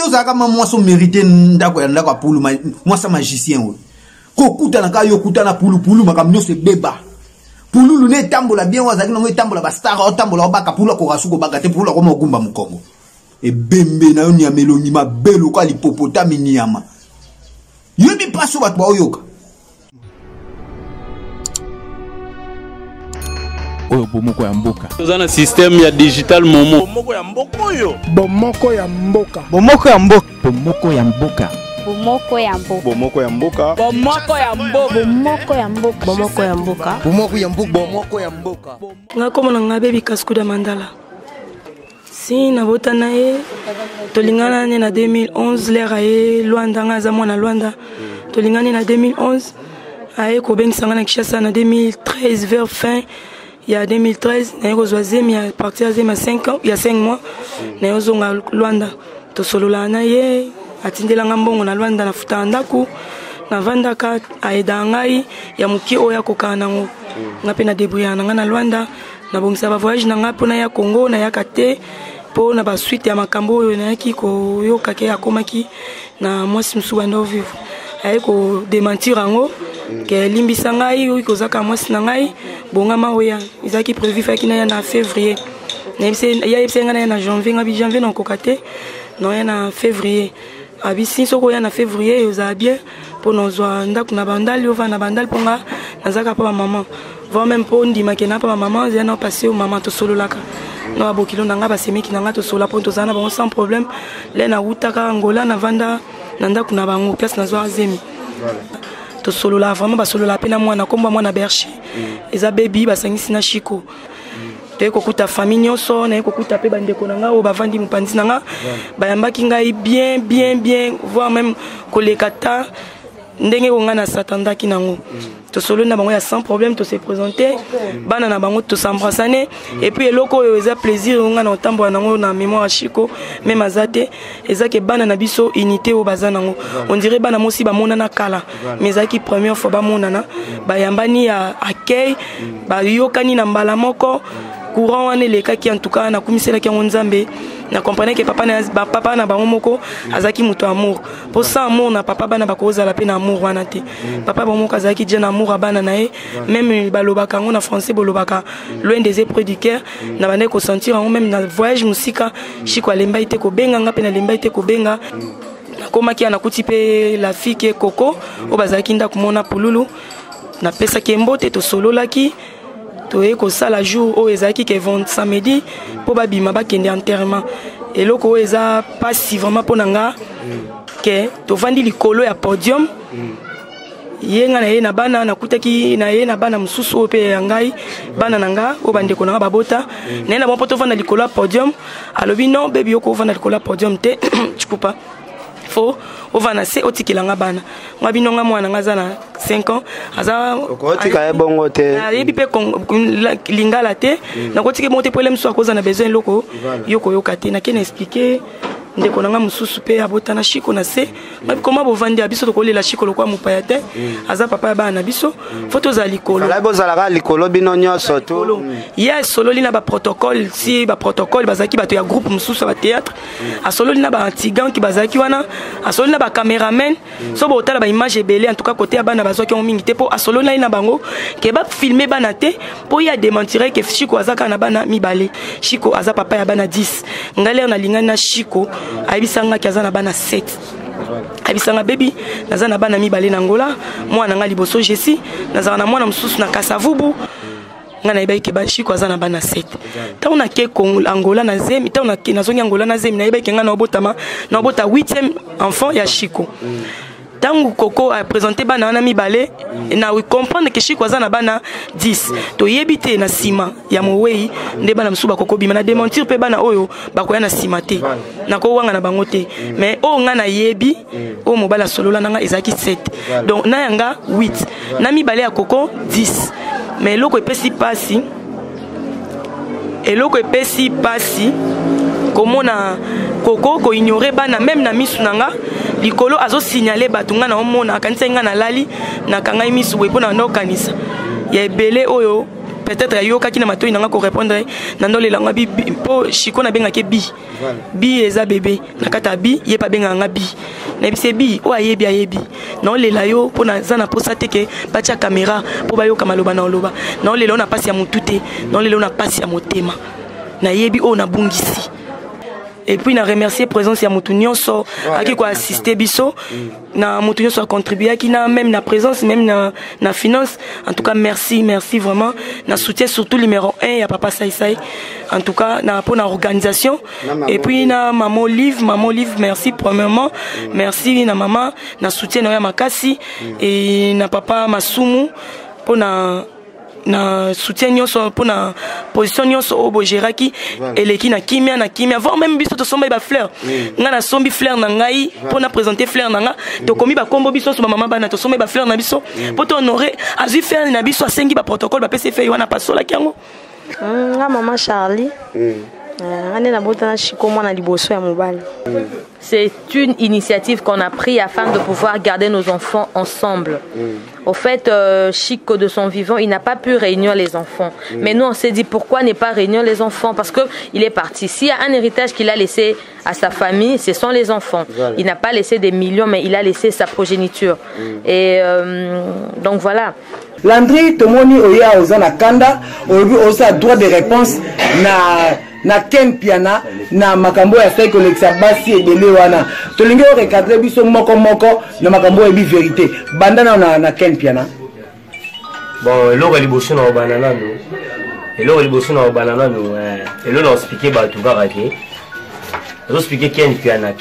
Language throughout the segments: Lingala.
yo zaka moi so mérité ndako ya ndako pulu moi ça magicien we ko kuta na ka yo kuta na pulu makamnyo se beba pulu ne tambola bien wazaki no tambola ba star o tambola baka pulu ko rasuko baka te pulu ko mogumba mukongo e bembe na yo ni ameloni mabelo ka lipopotami niama yebi paso bat ba oyoka oyo bomoko ya mboka tozana système ya digital momo bomoko ya mboka oyo bomoko ya mboka bomoko ya mboka bomoko ya mboka bomoko ya mboka bomoko ya mboka bomoko ya mboka bomoko ya mboka bomoko ya mboka bomoko ya mboka bomoko ya mboka ngakoma na ngabebi kaskuda mandala si na botana ye tolingana ne na 2011 lera ye Luanda ngaza mwana Luanda tolingana na 2011 aye ko bengisanga na Kinshasa na 2013 vers fin il y a 2013 na yoko zoazem ya partir à 5 ans il y a 5 mois na yozo nga Luanda to solola na ye atindela ngambongo na Luanda na futa ndaku na vandaka aida ngai ya muki oya kokana ngo ngape na débrouiller na nga na Luanda na bongisa ba voyage na ngapo na ya Congo na ya kate po na ba suite ya makambo yo na yaki ko yo kake akomaki na mwasi msuba ndo vivre aye ko démentir ngo ke limbisa ngai yo ko zaka mwasi na ngai bonga maoya izaki prévu faki na ya na février na yebse ngana na janvier ngabi janvier na kokate no ya na février abisi soko ya na février yo za bien po nozwa ndaku na bandali yo va na bandali ponga nazaka pa maman va même po ndima ke na pa maman ya na passer au maman to solo laka no abokilo nanga basemeki nanga to solo po to zana ba sans problème le na utaka Angola na vanda na ndaku na bango place na zwa zemi to solo la vraiment ba solo la pena mwana komba mwana berche eza baby basangisi na shiko te kokuta famille nyonso na kokuta pe bandeko nanga o bavandi mupanzi nanga bayambaki ngai bien voire même kolekata ndenge konga na satandaki nango to solo na bango ya sans problème to se présenter bana na bango to s'embrasser et puis eloko yo eza plaisir konga na otambo nango na mémoire chiko même azate ezake bana na biso unité o bazana nango on dirait bana mosi ba monana kala mais zaki première fois ba monana bayambani ya accueil ba yokani na mbala moko courant wane leka ki en tout cas na kumisela ki nzambe na comprendre que papa na bango moko azaki muto amour pour ça amour na papa bana bakoza la peine amour wana te papa bango kazaki je na amour bana na même balobaka ngo na français bolobaka loin des épreuves du cœur na bande ko sentir en même na voyage musika chiko alemba ite ko benga ngape na lemba ite ko benga koma ki anakuti pe la fille qui est Coco o bazaki nda kumona pululu na pesa kembote to solo laki toye ko sala jour o ezaki ke vont samedi po babima ba kende enterrement et loko eza pas si vraiment ponanga ke to vandi likolo ya podium yenga na ye na bana na kutaki na ye na bana mususu pe ngai bana nanga o bande ko na babota na na bon poto vanda likolo ya podium alobi non baby yoko vanda likolo ya podium te chikupa fo ovana se otikilanga bana ngabinonga mwana ngaza na 5 ans aza okotika ebongo te yebi pe lingala te na kotike monte problème so akoza na besoin loko yoko yokate na kena expliquer ndeko nanga mususu pe abota na chiko na se comment bo vandi abiso to kolela chiko lokwa mupaya te aza papa ya bana biso photo za likolo la bozala likolo bino nyonso to ya solo lina ba protocole si ba protocole bazaki bato ya groupe mususu ba théâtre a solo lina ba antigan ki bazaki wana a solo lina ba cameraman so bo tala ba image ebele en tout cas côté ya bana bazoki on mingi te po a solo lina bango ke ba filmer bana te po ya démentir que chiko azaka na bana mibale chiko aza papa ya bana 10 ngale na lingana na chiko aibisanga kiazana bana 7 aibisanga baby nazana bana mibale na Angola mwana nga liboso Jessi nazana mwana mususu na Kasavubu ngana ibaike ba chiko azana bana 7 ta una ke Angola na zemi ta una ke nazongi Angola na zemi na ibaike ngana obotama na obota 8e enfant ya chiko tangu Coco a présenté bana na mibale na we comprendre que chiko azana bana 10 to yebite na sima ya mowei nde bana msuba Coco bima na démentir pe bana oyo bakoya na sima te na ko wanga na bango te mais o nga na yebi o mobala solola nanga ezaki 7 donc na yanga 8 na mibale ya Coco 10 mais loko epesi pasi komona Coco ko ignorer bana même na misu nanga likolo azo signaler batunga na omona kanisa nga na lali na kanga misu we pona ndo kanisa ya ebele oyo peut-être ayoka kina matoi nanga ko répondre nandole langa bi po chiko na benga ke bi bi eza bébé nakata bi ye pa benga nga bi na bise bi o ayebi non le la yo po na zana posa teke bacha caméra po ba yo kamaloba na oloba non le na pasi ya mutute non le na pasi ya motema na yebi o na bungisi. Et puis na remercier présence ya mutu nyonso aki ko assister biso na mutu nyonso a contribuer qui na même na présence même na finance. En tout cas merci vraiment na soutien surtout numéro 1 ya papa Saïsaï en tout cas na pour na organisation et puis na maman Olive merci premièrement merci na maman na soutien na makasi et na papa Masumu pour na soutien nyonso pour na position nyonso obo geraki eleki na kimia avant même biso to somba ba fleur nga na sombi fleur na ngai pour na présenter fleur na nga to komi ba kombo biso so mama bana to somba ba fleur na biso pour to honorer azu faire na biso asengi ba protocole ba PCF wana pasola kiango nga maman Charlie C'est une initiative qu'on a prise afin de pouvoir garder nos enfants ensemble. Au fait, Chico de son vivant, il n'a pas pu réunir les enfants. Mais nous, on s'est dit pourquoi ne pas réunir les enfants? Parce qu'il est parti. S'il y a un héritage qu'il a laissé à sa famille, ce sont les enfants. Il n'a pas laissé des millions, mais il a laissé sa progéniture. Et donc voilà. Landry, Tomoni, Oya, Ozana Kanda, Osa droit de réponse na Ken Piana, na Makambo ya Seiko Lexa Basi et Bele Wana. Tolingo recadrer biso moko na Makambo et bi vérité. Bandana na Ken Piana. Bon, l'eau est liboso na banana no. Et l'eau est liboso na banana no. Et l'eau n'a expliqué ba tout garaki. L'eau expliqué Ken Piana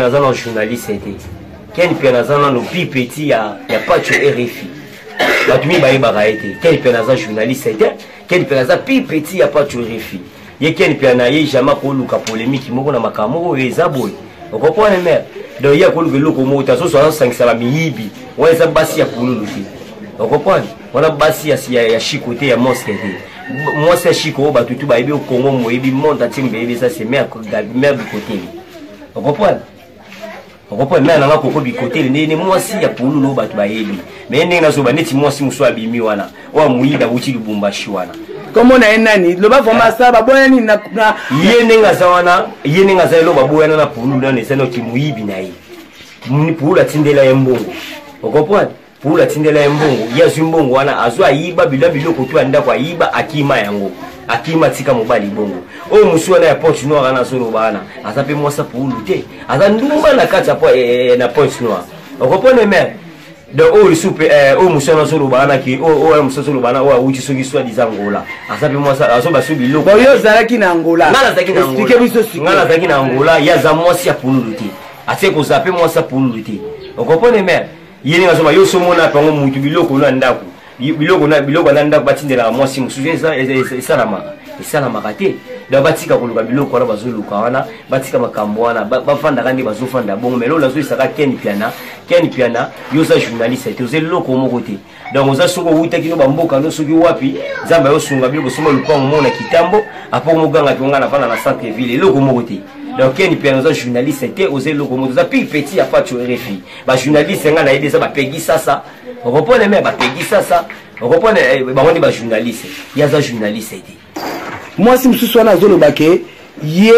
zana journaliste était. Ken Piana zana no pi petit ya pas de RFI. Batumi ba ibara été. Ken Piana zana journaliste était. Ken Piana pi petit ya pas de RFI. Ye Ken Piana ye jamais ko luka polémique moko na makamoko eza boy. Vous comprenez mère? Donc il y a ko luka loko mo taso 65 ça va miyibi. Ouais ça basi ya kululu fi. Vous comprenez? On a basi ya chikoté ya mosquée. Moi c'est Chico ba tutu ba ibi au Congo mo ibi monde entier mbebe ça c'est mère du côté. Vous comprenez? Vous comprenez? Mère na ko bi côté ne moi si ya kululu ba tu ba yebi. Mais ndenge na so ba neti moi si muso abimi wana. Wa muyiba uti lubumbashi wana. Comment on a nani le ba vraiment ça ba boyani na yenenga zawana yenenga za lo ba boyana na pulu na neseno ki muyibi na yi muni pulu atindela yembongo okopoa pulu atindela yembongo ya zimbongo wana azwa yiba bilabilo ko tu anda kwa yiba akima yango akima tika mobali bongo o musuwa na ya Pointe Noire na solo bana azape mwasa pulu te azandumba na kati hapo na Pointe Noire okopone mer de o soupe o musana solo bana ki o musana solo bana o uchi soki swa dizangola asape mwasa asoba subi loko yo zalaki na Angola ngala zaki na Angola ngala zaki na Angola ya za mwasi ya pululuti ase ko zape mwasa pululuti okopone mer yeni ngasoba yo somona pango mutu biloko na ndako biloko na ndako batindela mwasi musujeza esalama kate da batika kuluka biloko na bazuluka wana batika makambo wana bafanda kandi bazofanda bongo melo lazo isaka Ken Piana yo za journaliste te oze loko moko te donc oza soko wuta kino bamboka no soki wapi zamba yo sunga biloko soma lupango mona kitambo apo moganga tonga na fana na centre ville loko moko te donc Ken Piana oza journaliste te oze loko moko za pi petit apa tu RFI ba journaliste nga na ide sa ba pegi sasa on repone mais ba pegi sasa on repone ba woni ba journaliste ya za journaliste te. Moi si mususu wana azolobake ye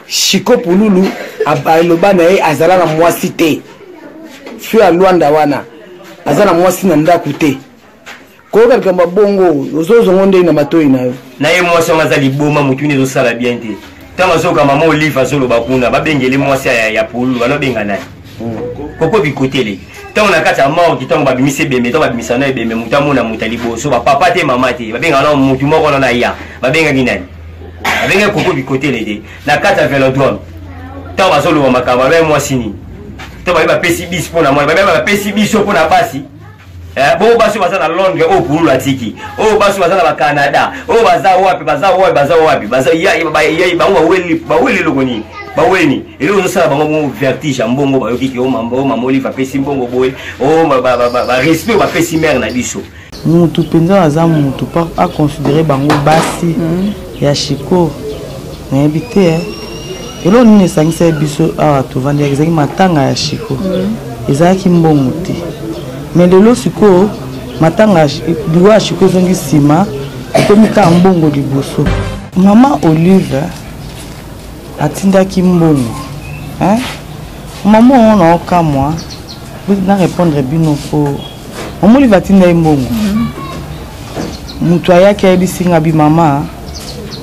Chico Pululu aloba na ye azala na mwasi te fio ya Luanda wana azala na mwasi na ndako te koyoka likambo bongo ozozongo nde na matoi na yo na ye mwasi wana aza liboma mutu nde ezosala bien te ntango azoka mama Olive azoloba kuna babengele mwasi ya Pululu banobenga naye koko bikotele ntango na kati ya morgue ntango babimisa ebembe ntango babimisa na ebembe mutu amona mutu liboso bapapa te mama te babenga na mutu moko na ya babengaki nani babengaki koko bikotele te na kati ya velodrome ntango bazoloba makambo babe mwasi nini ntango babe bapesi biso mpona mwana babe bapesi biso mpona basi bo baso baza na Londres o Pululu atiki o baso baza na bacanada o baza wapi baza bango baweli loko nini baweni elo osala bango vertige mbongo bayoki ki o mama Olive apesi mbongo boye o ba respect bapesi mère na biso mutu penza aza mutu pa a considérer bango basi ya Chico na habité elo nini esangisa biso awa tovandi ezaki matanga ya Chico ezalaki mbongo te mais lelo siko matanga biloko ya Chiko ezongi nsima ekomi kaka mbongo liboso. Mama Olive atindaki mbongo. Mama on a aucun mois. Vous n'avez répondre bino po. Mama Olive atinda mbongo. Mutu ayaki ayebisinga bi mama.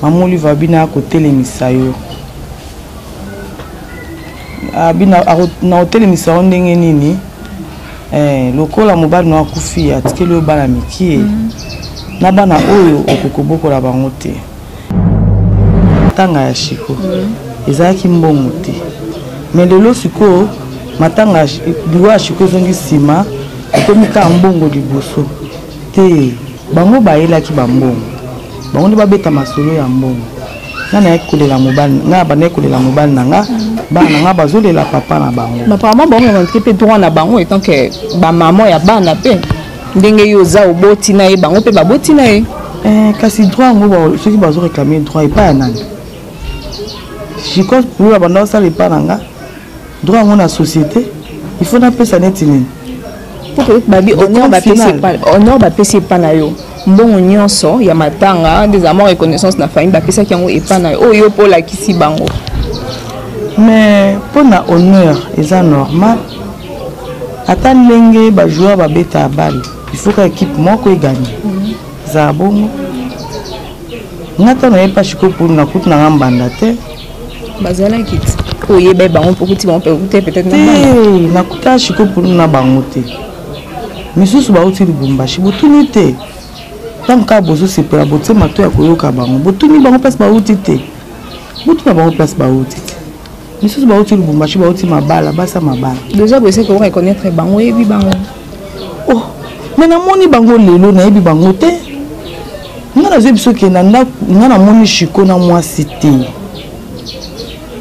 Mama Olive abina kotelemisa yo. Abina na hotelemisa yo ndenge nini? Lokola mobali no akufi atikeli yo bana mikie. Na bana oyo okokobokola bango te. Matanga ya Chiko ezalaki mbongo te. Mais lelo siko matanga biloko ya Chiko ezongi nsima ekomi kaka mbongo liboso te. Bango bayelaki bambongo. Bango nde babeta masolo ya mbongo. Nga nayaki kolela mobali, nga bandaki kolela mobali na nga, bana na nga bazolela papa na bango. Mais apparemment bango revendiqué pe droit na bango étant que ba maman ya bana pe ndenge yo za oboti na ye bango pe baboti na ye. Kasi droit ngo ceux qui bazo réclamer droit epa ya nani. Chiko pour la banda ça epa na nga. Droit ngo na société, il faut na pesa neti nini. Pour que babi honneur ba pesa pas, honneur ba pesa pas na yo. Mbongo nyonso ya matanga des amours reconnaissance na famille ba pesa ki yango epa na yo. Oyo po la kisi bango. Mais pour na honneur eza normal. Ata ndenge ba joueur ba beta balle, il faut que l'équipe moko gagne. Za bongo. Ngata na yepa Chiko pour na kutu na ngambanda te. Bazala kit. Oye be bango pour kuti bango peut-être na kuta Chiko pour na bango te. Misusu ba uti Lubumbashi botuni te. Tant ka bozo sepela bote mato ya koyoka bango. Botuni bango place ba uti te. Botuna bango place ba uti te. Misusu ba uti Lubumbashi ba uti mabala basa mabala. Déjà vous essayez de reconnaître bango et bi bango. Oh, mais na moni bango lelo na yebi bango te. Ngana zebiso ke na ngana moni Chiko na mwasi te.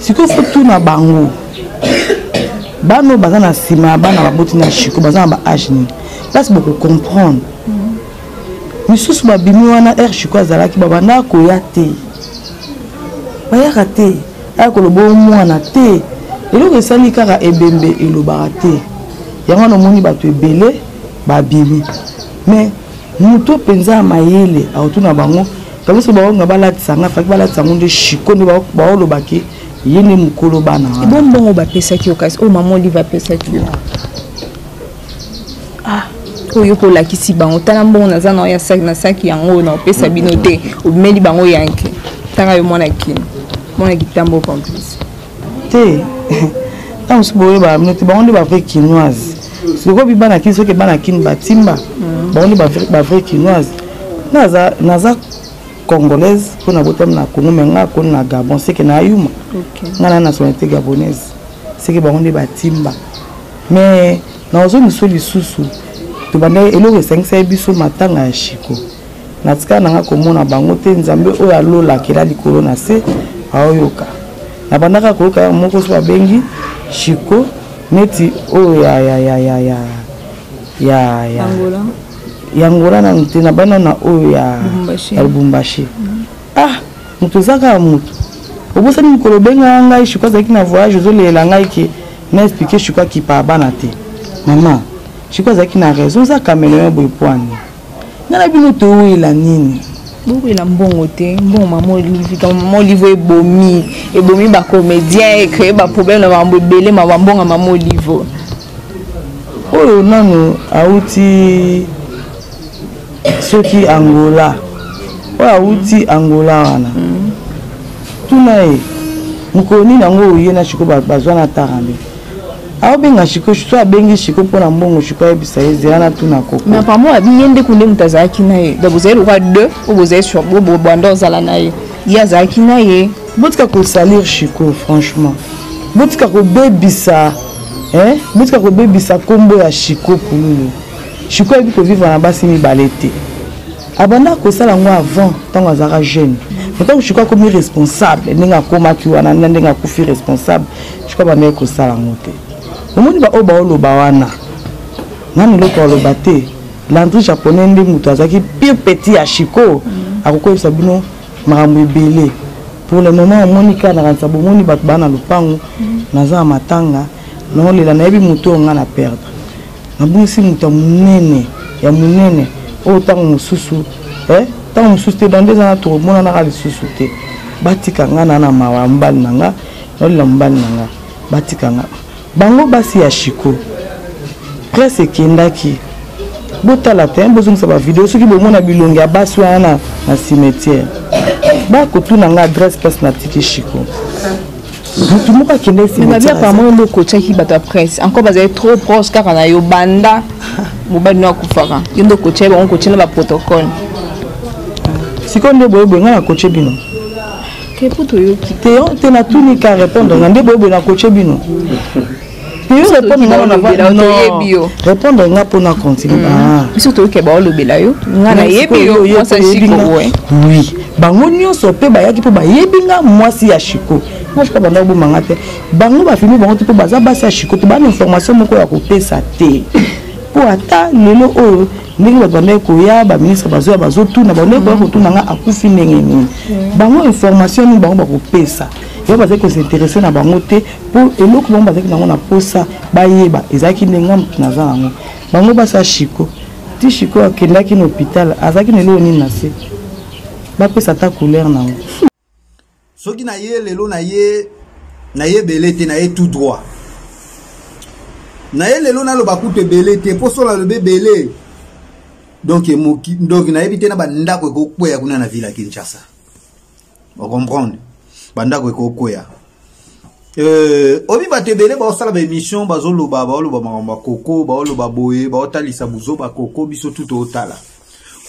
Siko faut na bango. Bano bazana sima bana baboti na Chiko bazana ba âge ni. Place beaucoup comprendre. Misusu ba bimi wana Chiko azalaki babana ko ya te. Ba ya te. Ako lobo mwana te. Eloko esali kaka ebembe elobaka te. Yango na moni bato ebele ba bimi. Mais muto penza mayele autona bango. Kabiso ba nga balatisa nga faki balatisa ngonde Chiko ni ba olobaki. Yene mukolo bana. Bon bongo ba pesa ki okasi. Oh maman Olive va pesa ki. Ah, oyo ko la kisi bango tana mbongo na zana ya sac na sac yango na pesa binote. Obimeli bango yanke. Tanga yo mwana kini. Mwana kitambo complice. Te. Tant sboye ba binote bango de ba vrai quinoise. Siko bi bana kini soki bana kini batimba. Bango ba vrai quinoise. Naza congolaise pour na botam na Congo menga ko na Gabon c'est que na yuma. Ngana nationalité gabonaise. C'est que ba onde batimba. Mais na ozo misoli susu. To banda eloko 5 biso matanga ya Chiko. Na tsika na komona bango te nzambe oyo alola kela likolo na se aoyoka. Na bandaka ko ka moko so bengi Chiko neti oyo ya Yangola na ntena bana na oyo ya Lubumbashi. Ah, mutozaka mutu. Obosa ni kolobenga ngai Chiko zaki na voyage ozolela ngai ki na expliquer Chiko ki pa bana te. Maman, Chiko zaki na raison za kamelo boy poani. Ngana bino to wela nini? Boko ila mbongo te, mbongo maman Olive, maman Olive ebomi ba comédien créer ba problème na mambo belé ma mbonga maman Olive. Oyo nanu auti soki Angola. Oya auti Angola wana. Tunae mukoni nango uye na Chiko bazwana tarambe. Aho benga Chiko so abengi Chiko pona mbongo Chiko ebisa ezana tuna koko. Mais par moi yende kunde mutazaki naye. Da vous avez le droit de ou vous avez sur bobo bando zala naye. Ya zaki naye. Botika ko salir Chiko franchement. Botika ko bebisa botika ko bebisa kombo ya Chiko pululu. Chiko ebi ko vivre na basi mi balete. Abanda ko sala ngo avant tant azara jeune. Quand je suis comme responsable, ninga koma ki wana ninga kufi responsable, je crois ba ko sala ngote. Omoni ba oba oloba wana. Nani loko oloba te. L'entrée japonais ndi mutu azaki pire petit ya Chiko. Akoko sabino makambo ebele. Pour le moment Monica na kansa bomoni bat bana lupango naza matanga. Non lela na yebi mutu nga na perdre. Na bungisi mutu munene. ya munene o tango mususu tango mususu te dans 2 ans to mona na lisusu te batika nga na mawa mbali nanga nola mbali nanga batika nga bango basi ya Chiko presse kendaki botala te bozongisa ba vidéo soki bomona bilongi ya basi wana na cimetière bakotuna nga adresse place na tiki Chiko mutu moko akende cimetière apparemment ndo kochaki bato ya presse encore bazali trop proche kaka na yo banda mobali no akufaka yo ndo kochai bango kochena ba protocole sikoyo nde boyeboye nga na koche bino kepo toyoki te na tuni ka répondre nga nde boyeboye na koche bino répondre nga mpona continue biso toyoki baolobela yo nga nayebi yo mwasi ya Chiko oui bango nyonso mpe bayaki mpo bayebi nga mwasi ya Chiko moi je banda obomanga te bango bafilmi bango te mpo baza basi ya Chiko te bana information moko ya kopesa te mpo ata lelo oyo ndenge bato bandaki koya baministre bazoya bazotuna bandaki koya kotuna nga akufi ndenge nini bango information nini bango bakopesa yo bazali kosinteresse na bango te mpo eloko bango bazalaki nango na posa bayeba ezalaki ndenge mutu naza nango bango basi ya Chiko ti Chiko akendaki na hôpital azalaki na eloko nini na se bapesa ata couleur nango soki na ye lelo na ye belé te na ye tout droit na ye lelo naloba kutu ebele te mpo sola lobe belé donc nayebi te na bandako ekokweya kuna na ville ya Kinshasa ocomprendre bandako ekokweya obi bato ebele baosala baémission bazoloba makambo ya koko baoloba boye baotalisa buzoba koko biso tuto otala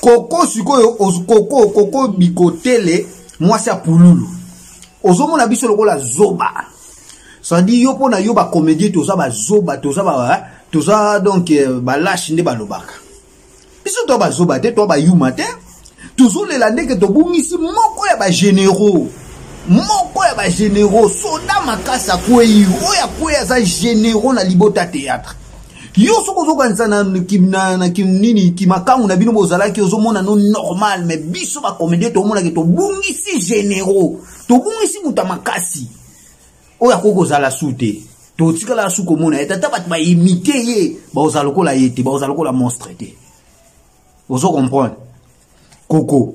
koko sikoyo koko bikotele mwasi ya pululu ozomona biso lokola zoba c'est-à-dire yo pona yo ba comédie toza ba zoba toza donc balash nde balobaka biso to ba zoba te to ba yuma te tozolela ndeke tobungisi moko ya ba généraux soda makasa kwei oya kwei za généraux na libota théâtre yo soko zokanisa na kimnini kimakamu na bino bozalaki ozomona no normal mais biso ba comédie to mona ke to bungisi généraux to bungisi muta makasi oya koko zala sute to tikala su komona etata bat ba imiter ye ba ozala kola yete ba ozala kola monstre te ozo comprendre koko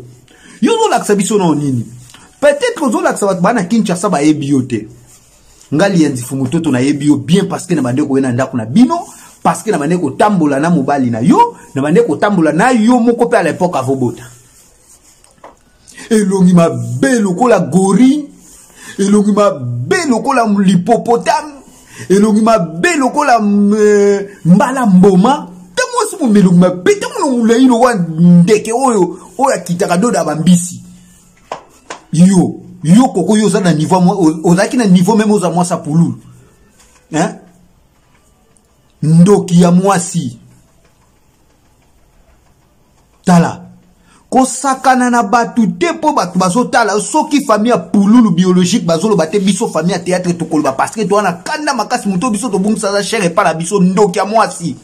yo zo laksa biso no nini peut-être ozo laksa bat bana Kinshasa ba ebiote ngali yanzi fumutoto na ebio bien parce que na bande ko ena ndako na bino parce que na bande ko tambola na mobali na yo na bande ko tambola na yo moko pe à l'époque avobota elongi ma belo kola gori elongi ma belo kola l'hippopotame elongi ma belo kola mbala mboma tamo si mo melongi ma beta mo mulai lo wa ndeke oyo akitaka doda bambisi yo koko yo za na niveau ozaki na niveau même oza mwasa pululu hein ndoki ya mwasi tala kosakana na batu te po batu bazotala soki famille ya pululu biologique bazoloba te biso famille ya théâtre tokoloba parce que toana kanda makasi muto biso tobungisa za chere pa la biso ndoki ya mwasi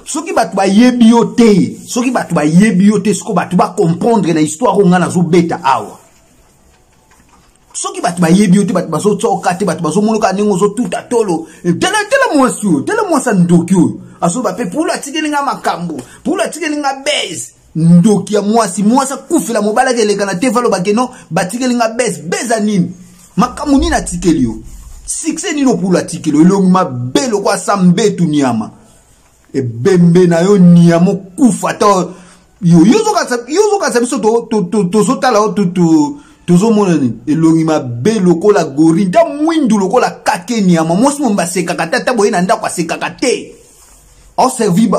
soki batu bayebi yo te siko batu ba comprendre na histoire nga na zo beta awa soki batu bayebi yo te batu bazo tsoka te batu bazo monoka ningo zo tuta tolo tela mwasa ndoki yo aso ba pe pula tikelinga makambo pula tikelinga base ndoki ya mwasa kufila mobala keleka na tevalo bakeno batikelinga base nini makambo nini atikeli yo succès nino pula tikelo elongi mabelo kwa sambetu nyama ebembe na yo niamo kufa to yozo ka biso to sotala tozo mona ni elongi mabe lokola gori nda mwindu lokola kake niama mosi momba sekaka tata boye na ndako asekaka te o servi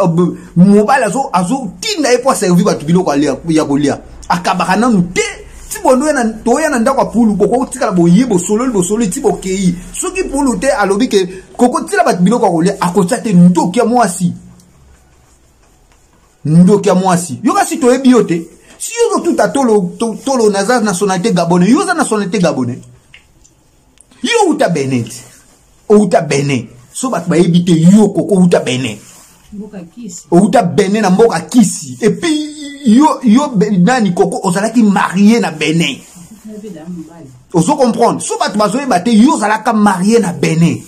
mobile azo tinda epo servi batu biloko ya kolia akabaka nanu te ti bondo na toya na ndako pulu koko tikala boye bosolo ti bokei soki pulu te alobi ke koko tila batu biloko kolia akotsa te ndoki ya mwasi yoka si to ebi yote si yo tout a tolo naza nationalité gabonais yo za nationalité gabonais yo uta Benin so bat ba ebi te yo koko uta Benin uta Benin na mboka kisi et puis yo nani koko ozalaki marié na Benin ozo comprendre so bat bazoye bate yo zalaka marié na Benin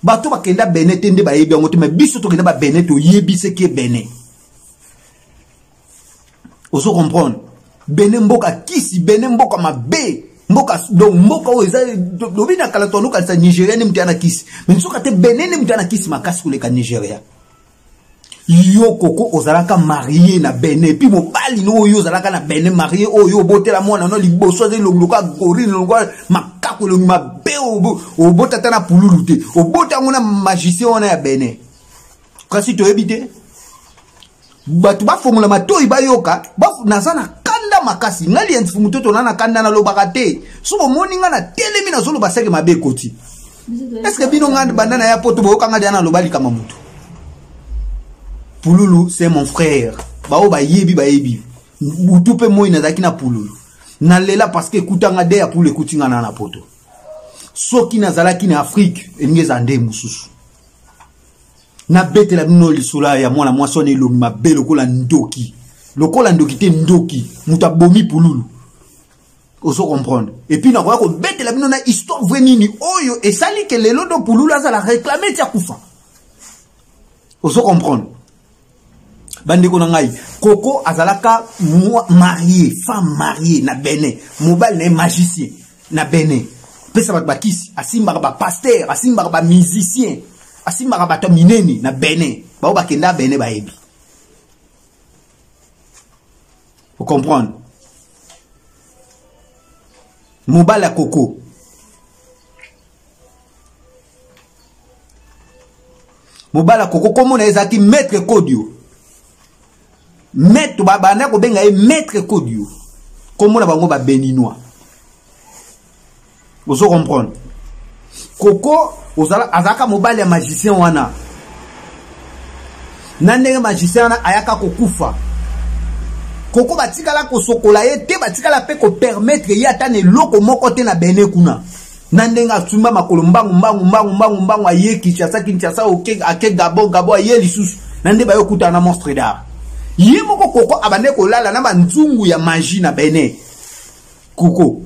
bato bakenda Benin tende ba yebi ngote mais biso to kenda ba Benin to yebi ce qui est Benin. Oso comprendre. Benin mboka kisi, Benin mboka mabe, mboka donc mboka o eza dobina kala to luka sa Nigeria ni mtiana kisi. Mais soka te Benin ni mtiana kisi makasi kuleka Nigeria. Yo koko ozalaka marié na Benin puis mobali no yo ozalaka na Benin marié oyo botela mwana no liboso ze loka gorine loka makako lo mabe o botata na pululu te o bota ngona magicien wana ya Benin kasi to ebite batu ba formula matoi ba yoka ba nazana kanda makasi ngali enfumu toto na kanda na lobaka te so moni nga na telemi na zolo baseke mabe koti est-ce que bino nganda bandana ya poto boka nga jana lobali kama mutu. Pululu, c'est mon frère. Bao ba yebi ba yebi. Utupe moi na zaki na Pululu. Na lela parce que kutanga de ya pule kutinga na poto. Soki na zalaki na Afrique, engeza nde mususu. Na bete la bino lisula ya mwana mwasone lo mabe lokola ndoki. Lokola ndoki te ndoki. Muta bomi Pululu. Oso comprendre. Et puis na kwa ko bete la bino na histoire vraie nini oyo et sali que lelo do Pululu azala réclamer tia kufa. Oso comprendre. Bande ko ngai Koko azalaka marié, femme mariée na Benin, mobile na magicien na Benin. Pesa ba bakisi, asimba ba pasteur, asimba ba musicien, asimba ba to mineni na Benin. Ba ba kenda Benin ba yebi. Vous comprenez? Mobile à Koko. Mobile à Koko comme on ezaki maître Kodio. Maître babana ko benga e maître Kodio. Comme na bango ba béninois. Vous comprenez? Koko ozala azaka mobile ya magicien wana. Nandenge magicien wana ayaka kokufa. Koko batikala ko sokola ye te batikala pe ko permettre ya tane loko moko te na Benin kuna. Nandenga tsumba makolo mbangu aye Kinshasa oke ake Gabo aye lisusu. Nande ba yokuta na monstre d'art. Ye moko Koko abande ko lala na banzungu ya magie na Benin. Koko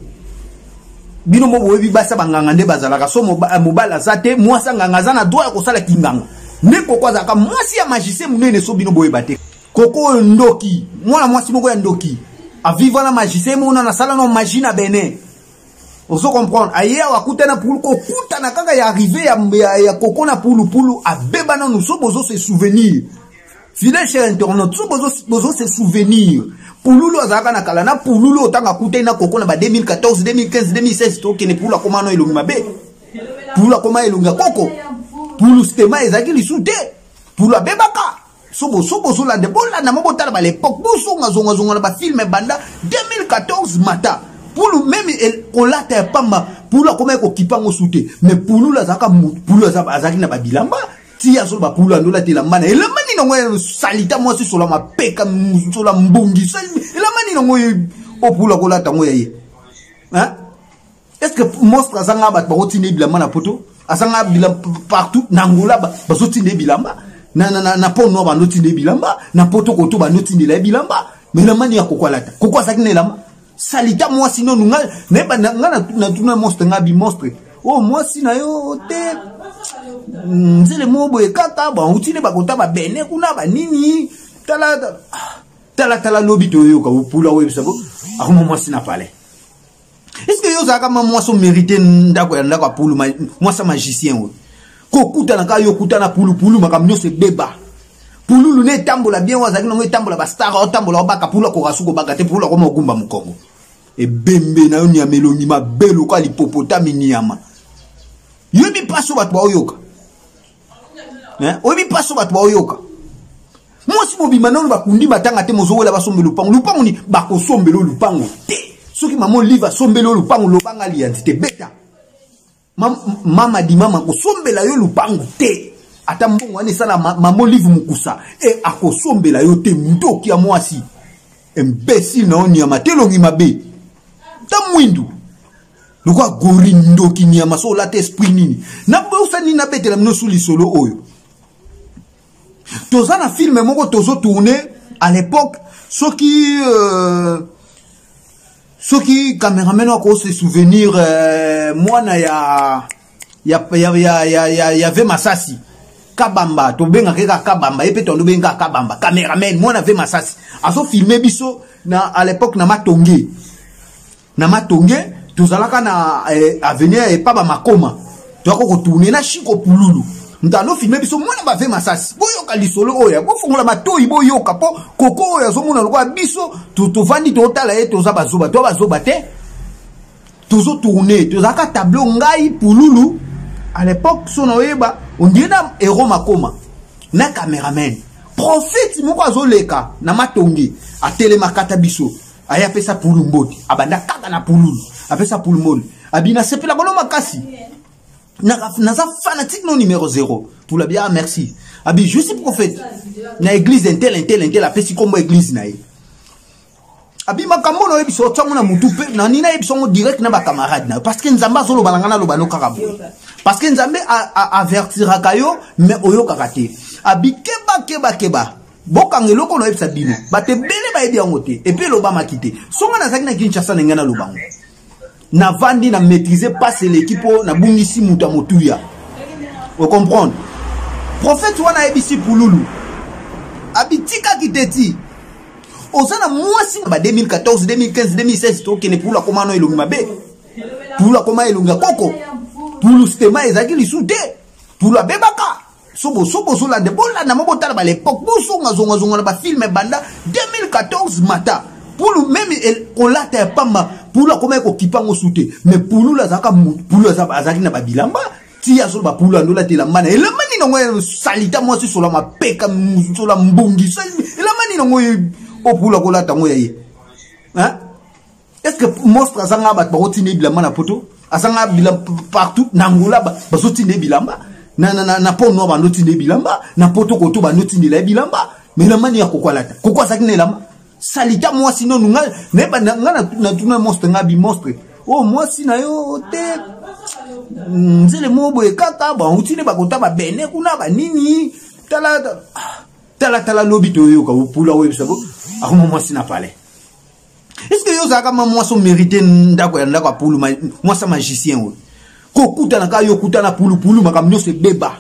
bino mo boyebi basa banganga nde bazalaka so mobala zate mwasa nganga zana droit ko sala kinganga. Ne Koko azaka mwasi ya magicien munene so bino boyeba te. Koko ndoki, mwana mwasi moko ya ndoki. A vivre na magicien mona na sala no magie na Benin. Oso comprendre aye wakuta na pulu ko kuta na kaka ya arrivé ya Koko na pulu a beba na nous so bozo se souvenir. Fidèle cher internaute, so bozo se souvenir. Pululu azaka na kala na pululu otanga kuta na Koko na ba 2014, 2015, 2016 to kene pulu akoma no elongi mabe. Pulu akoma elongi Koko. Pulu stema ezaki lisute. Pulu abebaka. Sobo la de bola na mobota ba l'époque boso ngazonga na ba film banda 2014 mata. Pulu même on l'a ta pamba pulu akoma ko kipango sute mais pulu la zaka pulu azaki na ba bilamba ti ya so ba pulu andola te la mana ele mani no salita moi sur la mapeka sur la mbongi ele mani no o pulu ko la tango ye hein est-ce que monstre azanga ba rotine bilamba na poto azanga bilamba partout nangola ba zotine bilamba na pono ba notine bilamba na poto ko to ba notine la bilamba mais le mani ya kokwalata Koko azaki na lamba salita moi sinon nous neba na tuna monstre ngabi monstre oh moi sina yo te nzele mobo e kaka ba utine ba kota ba Benin kuna ba nini tala lobi to yo ka pula we sabo akoma moi sina pale. Est-ce que yo zaka moi so mériter ndako ya ndako pulu moi sa magicien we ko kuta na ka yo kuta na pulu makamnyo se beba pululu ne tambola bien wazaki no tambola ba star o tambola ba ka pula ko rasuko ba ka te pula ko mo kumba mukongo e bembe na yoni ya melongi mabelo kwa lipopotami nyama yobi paso batwa oyoka obi paso batwa oyoka mwasi mobima nanu bakundi batanga te mozo wela basombe lupango ni bakosombelo lupango te soki mamo liva sombelo lupango lobanga lianzi te beta mama di mama kosombela yo lupango te ata mbongo ane sala mamo live mukusa e akosombela yo te ndoki ya mwasi imbécile na oni ya matelongi mabe ta mwindu lokwa gori ndoki nyama so la te esprit nini na bosa ni na betela mino suli solo oyo toza na film moko tozo tourner à l'époque ceux qui caméraman ko se souvenir mwana ya y avait Masasi Kabamba to benga keka Kabamba et puis to benga Kabamba cameraman moi avait Masasi aso filmer biso na à l'époque na Matonge tozalaka na avenir et pas ba makoma to ko tourner na Chiko Pululu ndalo filmer biso moi na bave Masasi boyoka lisolo oya ko fungola matoyi boyoka po koko oya zo mona lokwa biso to vandi to tala et to za bazoba te tozo tourner tozaka tableau ngai Pululu à l'époque sonoyeba on dit na héros makoma na cameraman prophète moko azoleka na Matonge a telemakata biso aya pesa Pulu mboti abanda kaka na Pululu apesa Pulu mol abina sepela kono makasi naza fanatique non numéro 0 tout la bien merci abi je suis prophète na église intel apesi kombo église na ye abi makambo no ebiso tsango na mutu pe na nina ebiso direct na ba camarade na parce que nzamba zolo balangana lo bano kaka parce que nzambe avertira kayo mais oyo kakate abi keba bokangelo ko no ebisa bino bate bele ba ebi yangote et puis lo ba makite songa na zaki na Kinshasa ngana lo bango na vandi na maîtriser pas l'équipe na bungisi muta motuya vous comprendre prophète wana ebisi Pululu abi tika kiteti osana mwasi ba 2014 2015 2016 to kene pula komano elongi mabe pula koma elongi koko pulu stema ezaki lisute pula bebaka sobo la de bola na moko tala ba l'époque bosonga zonga na ba film banda 2014 mata pulu même kolata pamba pula koma ko kipango sute mais pulu la zaka pulu azaki na ba bilamba tia so ba pulu andola telamba na elamani no salita mwasi sola mapeka sola mbongi elamani no o pula kolata ngo yaye hein est-ce que monstre azanga ba rotine bilamba na poto azanga bilamba partout nangola ba zotine bilamba na pono ba notine bilamba na poto koto ba notine la bilamba mais la mani ya kokwalata kokwa sakine lamba salita moi sinon nga neba na tuna monstre ngabi monstre oh moi sina yo te nzele mobo ekaka ba utine ba kota ba bene kuna ba nini tala lobby to yo ka pula we sabo akoma moi sina pale. Est-ce que yo zaka moi so mérité ndako ya ndako pulu moi sa magicien we ko kuta na ka yo kuta na pulu makamnyo se beba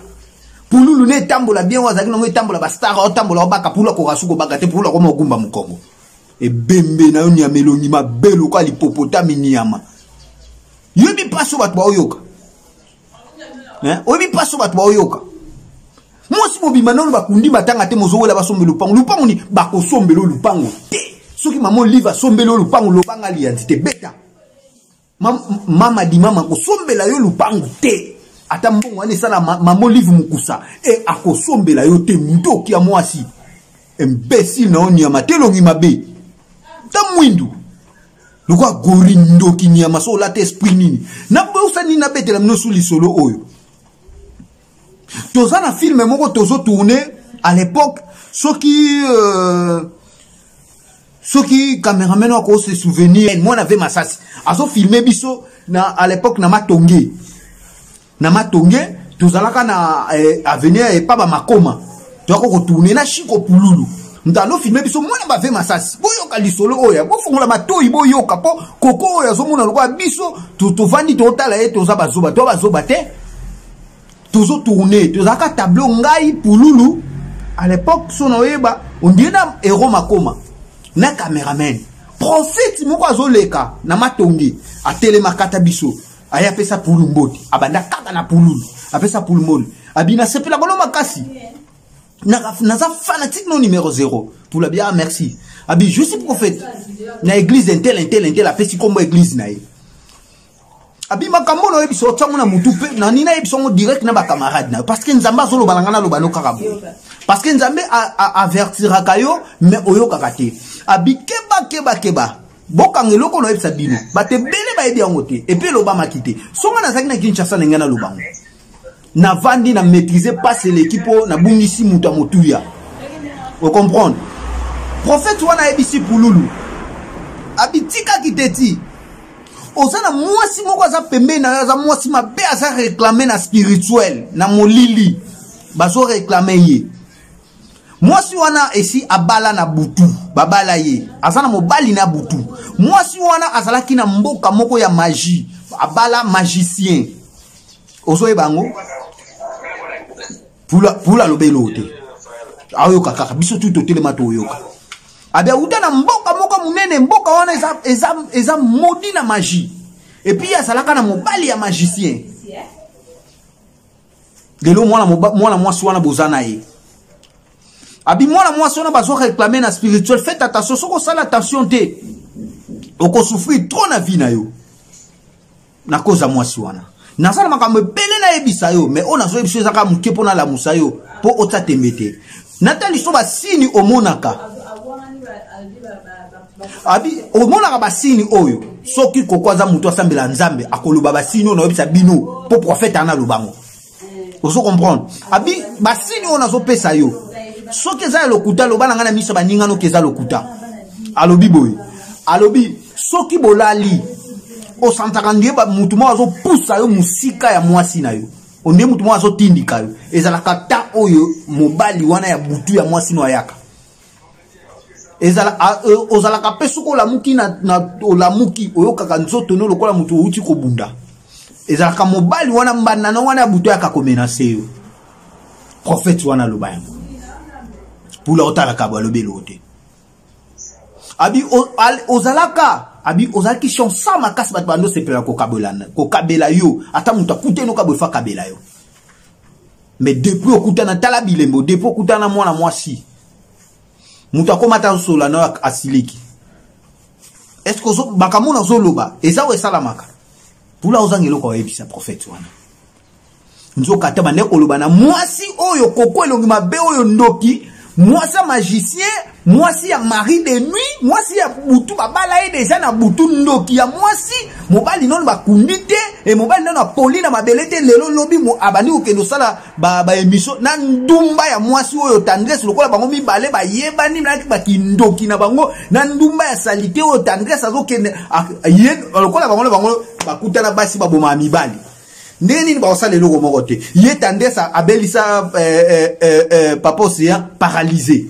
Pululu ne tambola bien wazaki no tambola ba star o tambola baka pula ko rasuko baka te pula ko mogumba mukongo e bembe na yoni ya melongi mabelo ko lipopotami niama yebi paso bat ba oyoka obi paso bat ba oyoka mosi mobima no ba kundi batanga te mozo wela basombelo lupango ni ba ko sombelo lupango te soki mamo liva sombelo lupango lobanga lianti te beta mama di mama ko sombela yo lupango te ata mbongo ane sana mamo livu mukusa e akosombela yo te ndoki ya mwasi imbécile na oni ya matelongi mabe ta mwindu loko gori ndoki ni ya maso la te esprit nini na bosa ni na betela mino suli solo oyo tozana film moko tozo tourner à l'époque soki cameraman wako se souvenir moi n'avait Masasi aso filmer biso na à l'époque na Matonge tozalaka na avenir et pas ba makoma to ko tourner na Chiko Pululu ndalo filmer biso moi na bave Masasi boyoka lisolo oya bo fungola matoyi boyoka po koko oya zo mona lokwa biso to vandi to tala et to za bazoba te tozo tourner tozalaka tableau ngai Pululu à l'époque sonoyeba on dit na héros makoma na cameraman prophète moko azoleka na Matonge a telemakata biso aya pesa Pulu mboti abanda kaka na Pululu apesa Pulu mol abina sepela kono makasi naza fanatique non numéro 0 pour la bien merci abi je suis prophète na église intel apesi kombo église na ye abi makambo no ebiso tsango na mutu pe na nina ebiso direct na ba camarade na parce que nzamba zolo balangana lo bano kaka parce que nzambe avertira kayo mais oyo kakate abi keba bokangelo ko no ebisa bino bate bele ba ebi yangote et puis lo ba makite songa na zaki na Kinshasa ngana lo bango na vandi na maîtriser pas l'équipe na bungisi muta motuya vous comprendre prophète wana ebisi Pululu abi tika kiteti osana mwasi moko za pembe na za mwasi mabe za réclamer na spirituel na molili bazo réclamer ye mwasi wana esi abala na butu babala ye azana mobali na butu mwasi wana azalaki na mboka moko ya magie abala magicien ozo e bango pula lobelote ayoka kaka biso tout totelema to yoka abia uta na mboka moko munene mboka wana eza modi na magie et puis azalaka na mobali ya magicien lelo mwana mwasi wana bozana ye abi mwana mwasi wana bazo réclamer na spirituel faites attention soko sala attention te oko souffrir trop na vie na yo na cause mwasi wana nasala makambo pele na ebisa yo mais on azo ebisa zaka muke pona la musayo po ota tembete natali so ba sini omonaka abi omonaka ba sini oyo soki kokwaza mutu asambela nzambe akoloba ba sini ona ebisa bino po prophète ana lobango ozo comprendre abi ba sini ona zo pesa yo soki eza lokuta lobana ngana miso baningano keza lokuta alobi boy alobi soki bolali o santaka ndiye ba mutu mo azo pusa yo musika ya mwasi na yo onde mutu mo azo tindika yo ezalaka ta oyo mobali wana ya butu ya mwasi no ayaka ezala ozalaka pesuko la muki na olamuki oyokaka nzoto no lokola mutu uti ko bunda ezalaka mobali wana mbana no wana ya butu yaka komenase yo prophète wana lobayango pula otala kabwa lobelote abi ozalaka abi ozalaki chansa makasi bat bando sepela ko kabela yo ata mutu akute no kabwe fa kabela yo mais depuis okutana tala bilembo depuis okutana mwana mwasi mutu akomata sola no asiliki est-ce que zo bakamona zoloba ezawe salamaka pula ozangelo ko ebisa prophète wana nzoka ta bande koloba na mwasi oyo kokwelongi mabe oyo ndoki mwasi magicien mwasi ya mari de nuit mwasi ya butu babala e déjà na butu ndoki ya mwasi mobali non bakundite et mobali non poli na mabelete lelo lobi mo abani okendo sala ba émission na ndumba ya mwasi oyo tendresse lokola bango mibale ba yebani na bakindoki na bango na ndumba ya salité oyo tendresse azokende lokola bango bakutana basi baboma mibali ndeni ba osala lelo moko te ye tendresse abelisa papa océan paralysé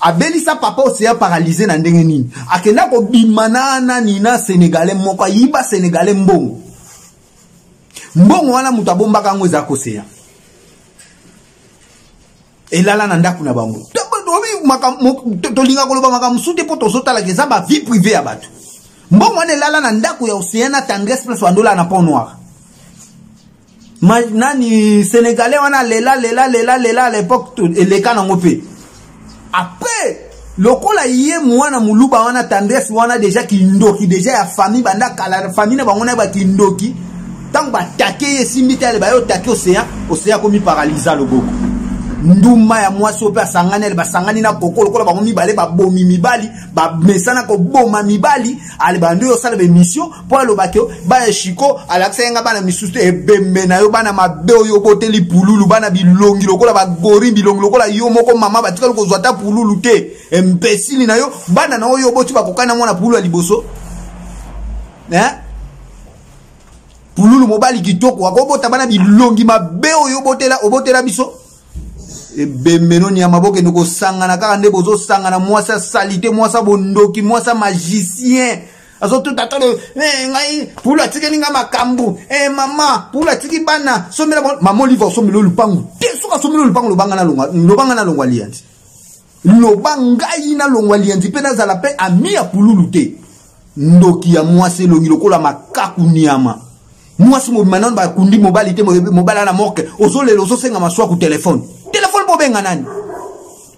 abelisa papa océan paralysé na ndenge nini akenda ko bimana nina sénégalais moko yiba sénégalais mbongo wana mutu abombaka ngo eza koseya elala na ndaku na bango tolinga koloba makambo sute po tozotala eza ba vie privée ya bato mbongo wana elala na ndaku ya océan na tendresse plus wandola na pont noir nani sénégalais wana lela à l'époque eleka nango pe après lokola ye mwana muluba wana tendresse wana déjà kindoki déjà ya famille banda kala famille na bango na ba kindoki tant ba taquer simite ale ba yo taquer océan komi paralysa loboko nduma ya mwasi ope asangani ale basangani na koko lokola bango mibale ba bomi mibali ba mesana ko boma mibali ale bando yo sala be mission po alobaki ba shiko alaksenga bana misusu ebembe na yo bana mabe yo boteli pululu bana bilongi lokola ba gori bilongi lokola yo moko mama batika ko zwata pululu te empesili na yo bana na yo boti bakokana mwana pululu liboso pululu mobali kitoko wakobota bana bilongi mabe yo obotela biso bembenoni ya maboke ndoko sangana kaka nde bozo sangana mwasa salite mwasa bondoki mwasa magicien azo tout attendre ngai pula tiki nga makambu mama pula tiki bana somela mama liva somelo lupangu te suka somelo lupangu lobanga na longwa lianzi lobangai na longwa lianzi pe nazala pe ami ya pululu te ndoki ya mwasi longi lokola makaku niama mwasi mobimanon ba kundi mobali te mobala na moke ozolelo ozosenga maswa ku téléphone po benga nani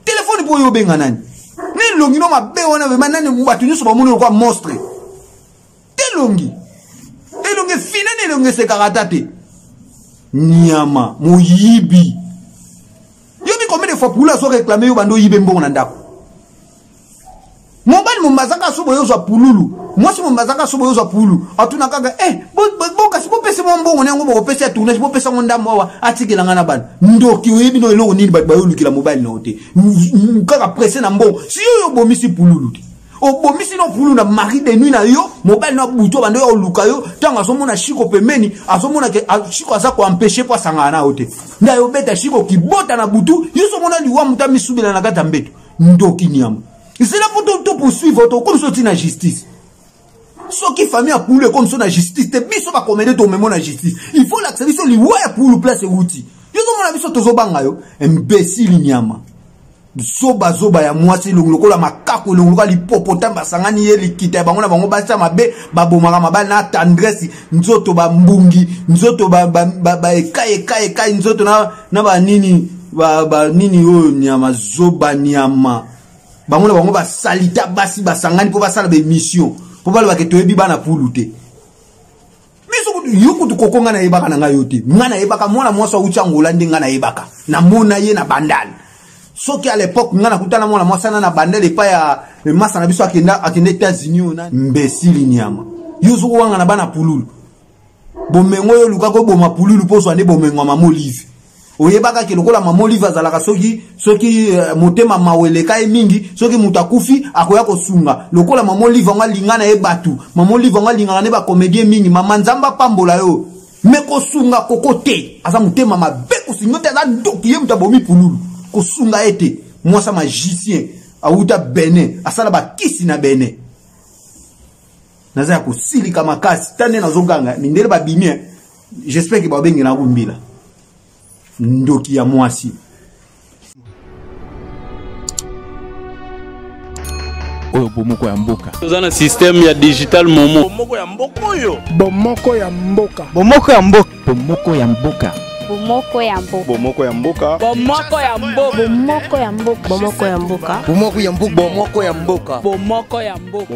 téléphone po yo benga nani ne longi no mabe wana be manani mbatu nyuso ba munu kwa monstre telongi fina ne longi se karatate nyama moyibi yobi combien de fois pour la so réclamer yo bando yibe mbongo na ndako mobali mombazaka so boyo zo pululu mwasi mombazaka so boyo zo pululu atuna kaka boka si popese mbongo nengo bo pese tourner si popese ndamo wa atikela ngana bana ndoki oyebi no eloko nini bayo lukila mobali na ote kaka presse na mbongo si yo bomisi pululu obomisi no pululu na mari de nuit na yo mobali na buto bando yo luka yo tanga so mona shiko pemeni azomona ke shiko asa ko empêcher pa sangana na ote nda yo beta shiko kibota na butu yo so mona liwa mutami subila na kata mbeto ndoki nyama c'est là pour te poursuivre comme sorti na justice Ce qui famille a pour comme ça la justice, te biso ba commander ton mémoire la justice. Il faut l'accepter sur li ouais pour le place outil. Yo zo mona biso tozo banga yo, imbécile nyama. Zoba ya mwasi longoloko la makako longoloko li popota basangani ye likita bango na bango basa mabe babomaka mabali na tendresse nzoto ba mbungi nzoto ba ekaye nzoto na ba nini ba nini o nyama zoba nyama bango na bango basalita basi basangani po basala be mission po bala baketoyebi bana pulute biso yuku tukokonga na yebaka na ngayo te ngana yebaka mwana mwasa uchangola ndinga na yebaka na mona ye na bandali. So qui à l'époque, on a coupé la moelle, moi ça n'a pas bandé les pas à le masse en abus à qui n'est États-Unis, on a imbécile niama. Yuzu wang na bana pulul. Bomengo yo lukako boma pulul po so ane bomengo mamo live. Oyebaka ke lokola mamo live azalaka soki motema maweleka e mingi soki mutakufi akoya kosunga. Lokola mamo live nga lingana e batu. Mamo live nga lingana ne ba comédien mingi mama nzamba pambola yo. Meko sunga kokote. Asa motema mabeko sinyote za doki ye mutabomi pulul. Kosunga ete moi ça magicien auta bene asala ba kisi na bene naza ko silika makasi tane nazonganga mindele ba bimie j'espère que ba bengi na kumbila ndoki ya mwasi oyo bomoko ya mboka toza na système ya digital momo bomoko ya mboka oyo bomoko ya mboka bomoko ya mboka bomoko ya mboka Bomoko ya mboka. Bomoko ya mboka. Bomoko ya mboka. Bomoko ya mboka. Bomoko ya mboka. Bomoko ya mboka. Bomoko ya mboka.